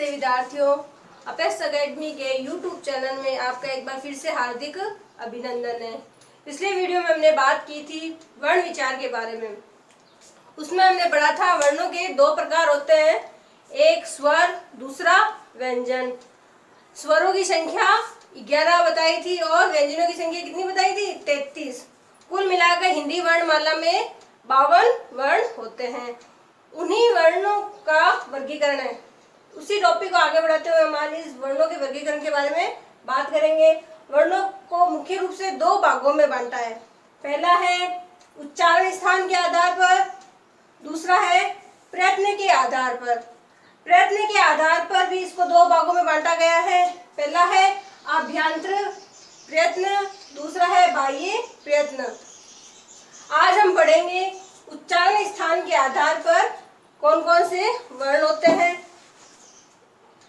नमस्ते विद्यार्थियों, apex academy के YouTube चैनल में आपका एक बार फिर से हार्दिक अभिनंदन है। पिछले वीडियो में हमने बात की थी वर्ण विचार के बारे में। उसमें हमने पढ़ा था वर्णों के दो प्रकार होते हैं, एक स्वर, दूसरा व्यंजन। स्वरों की संख्या 11 बताई थी और व्यंजनों की संख्या कितनी बताई थी? 33। कुल मिलाकर हिंदी वर्णमाला में 52 वर्ण होते हैं। उन्हीं वर्णों का वर्गीकरण है। उसी टॉपिक को आगे बढ़ाते हुए हमारे इस वर्णों के वर्गीकरण के बारे में बात करेंगे। वर्णों को मुख्य रूप से दो भागों में बांटा है। पहला है उच्चारण स्थान के आधार पर, दूसरा है प्रयत्न के आधार पर। प्रयत्न के आधार पर भी इसको दो भागों में बांटा गया है। पहला है आभ्यंतर प्रयत्न, दूसरा है बाह्य प्रयत्न। आज हम पढ़ेंगे उच्चारण स्थान के आधार पर कौन कौन से वर्ण होते हैं।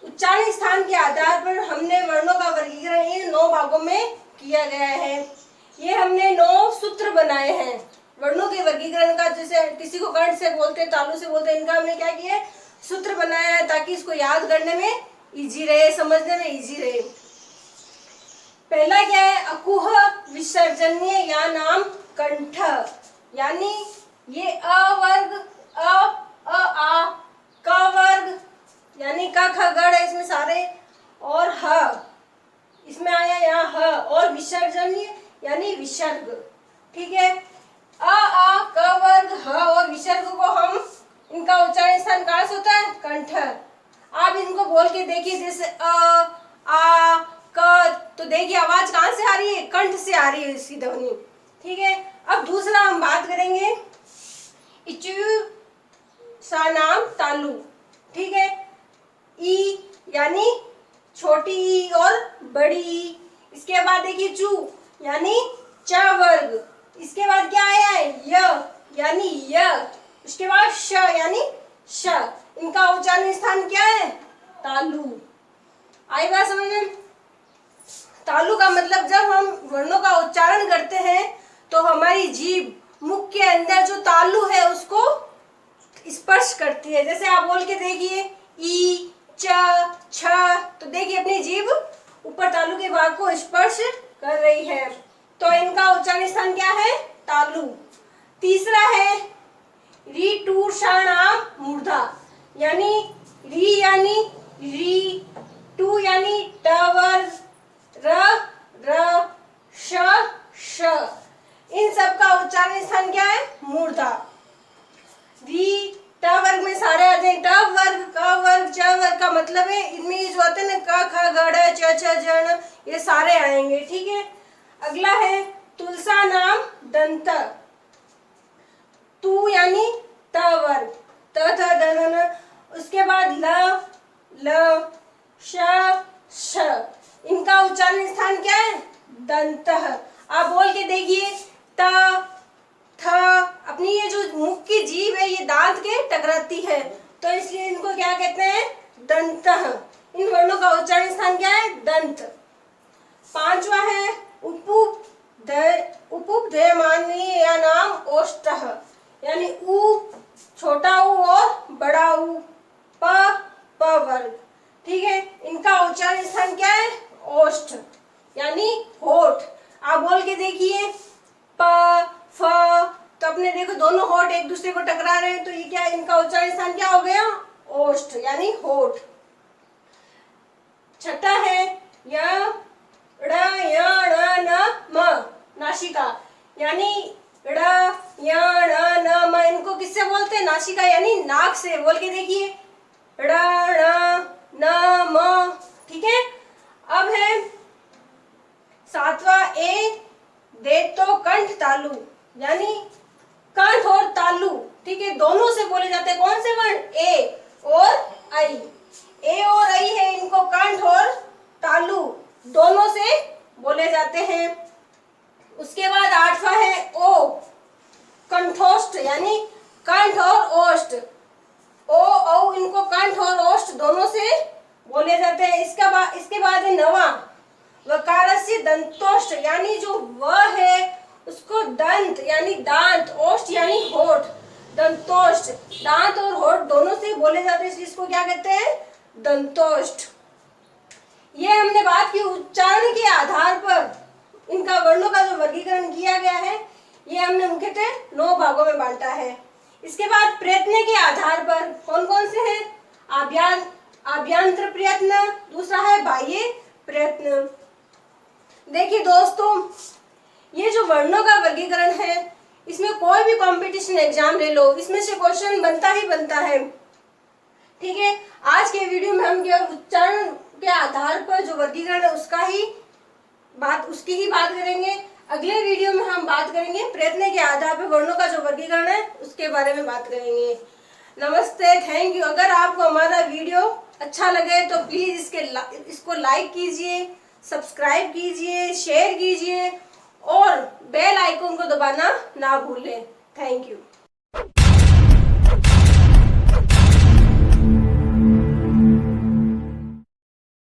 उच्चारण स्थान के आधार पर हमने वर्णों का वर्गीकरण इन 9 भागों में किया गया है। ये हमने 9 सूत्र बनाए हैं वर्णों के वर्गीकरण का। जैसे किसी को कंठ से बोलते, तालु से बोलते, इनका हमने क्या किया है? सूत्र बनाया है ताकि इसको याद करने में इजी रहे, समझने में इजी रहे। पहला क्या है? अकुह विसर्जनीय या नाम कंठ, यानी ये अ वर्ग, अ आ, क वर्ग यानी क ख गढ़ है इसमें सारे, और ह इसमें आया यहाँ ह, और विसर्जनीय यानी विसर्ग। ठीक है, अ आ क वर्ग ह और विसर्ग को हम इनका उच्चारण स्थान कहाँ से होता है? कंठ। आप इनको बोल के देखिए, जैसे अ आ क, तो देखिए आवाज कहाँ से आ रही है? कंठ से आ रही है इसकी ध्वनि। ठीक है, अब दूसरा हम बात करेंगे इचु सा नाम तालु। ठीक है, ई यानी छोटी ई और बड़ी ई। इसके बाद देखिए चू यानी च वर्ग। इसके बाद क्या आया है? य यानी य। उसके बाद श यानी श। इनका उच्चारण स्थान क्या है? तालु। आई बात समझ में? तालु का मतलब जब हम वर्णों का उच्चारण करते हैं तो हमारी जीभ मुख के अंदर जो तालु है उसको स्पर्श करती है। जैसे आप बोल के देखिए ई च छ, तो देखिए अपनी जीभ ऊपर तालु के भाग को स्पर्श कर रही है। तो इनका उच्चारण स्थान क्या है? तालु। तीसरा है री टूर षाणाम मूर्धा, यानी री यानी री, टू यानी ट वर्ग, र श श। इन सब का उच्चारण स्थान क्या है? मूर्धा। री ट वर्ग में सारे आते हैं। ट वर्ग, क वर्ग, च वर्ग का मतलब है इनमें ये जो आते हैं ना क ख ग च छ जण, ये सारे आएंगे। ठीक है, अगला है तुलसा नाम दंत। तू यानी त वर्ग, त थ द ध न। उसके बाद ल श श। इनका उच्चारण स्थान क्या है? दंत। आप बोल के देखिए त थ। अपनी ये जो मुख की जीभ है ये दांत के टकराती है, तो इसलिए इनको क्या कहते हैं? दंत। इन वर्णों का उच्चारण स्थान क्या है? दंत। पांचवा है उपुपधेयमानीय या नाम ओष्ठ, यानी उ छोटा उ और बड़ा उ, प वर्ग। ठीक है, इनका उच्चारण स्थान क्या है? ओष्ठ यानी होठ। आप बोल के देखिए प फ, तो अपने देखो दोनों होठ एक दूसरे को टकरा रहे हैं, तो ये क्या? इनका उच्चारण स्थान क्या हो गया? ओष्ठ यानी होठ। छठा है य ड़ य ण न म, नासिका, यानी ड़ य ण न म। इनको किससे बोलते हैं? नासिका यानी नाक से। बोल के देखिए ड़ ण न म। ठीक है, अब है सातवां ए दे तो कंठ तालु, यानी कंठ और तालु। ठीक है, दोनों से बोले जाते हैं। कौन से वर्ण? ए और आई। ए और आई है, इनको कंठ और तालु दोनों से बोले जाते हैं। उसके बाद आठवां है ओ कंठोष्ठ, यानी कंठ और ओष्ठ। ओ औ इनको कंठ और ओष्ठ दोनों से बोले जाते हैं। इसके बाद है नवा वकारस्य दंतोष्ठ, यानी जो व है उसको दंत यानी दांत, ओष्ठ यानी होठ, दंतोष्ठ दांत और होठ दोनों से बोले जाते हैं। इसको क्या कहते हैं? दंतोष्ठ। ये हमने बात की उच्चारण के आधार पर इनका वर्णों का जो वर्गीकरण किया गया है, ये हमने मुख्यतः 9 भागों में बांटा है। इसके बाद प्रयत्न के आधार पर कौन कौन से हैं? आभ्यंतर प्रयत्न, दूसरा है बाह्य प्रयत्न। देखिए दोस्तों, ये जो वर्णों का वर्गीकरण है, इसमें कोई भी कंपटीशन एग्जाम ले लो, इसमें से क्वेश्चन बनता ही बनता है। ठीक है, आज के वीडियो में हम केवल उच्चारण के आधार पर जो वर्गीकरण है उसकी ही बात करेंगे। अगले वीडियो में हम बात करेंगे प्रयत्न के आधार पर वर्णों का जो वर्गीकरण है उसके बारे में बात करेंगे। नमस्ते, थैंक यू। अगर आपको हमारा वीडियो अच्छा लगे तो प्लीज इसको लाइक कीजिए, सब्सक्राइब कीजिए, शेयर कीजिए और बेल आइकन को दबाना ना भूलें। Thank you.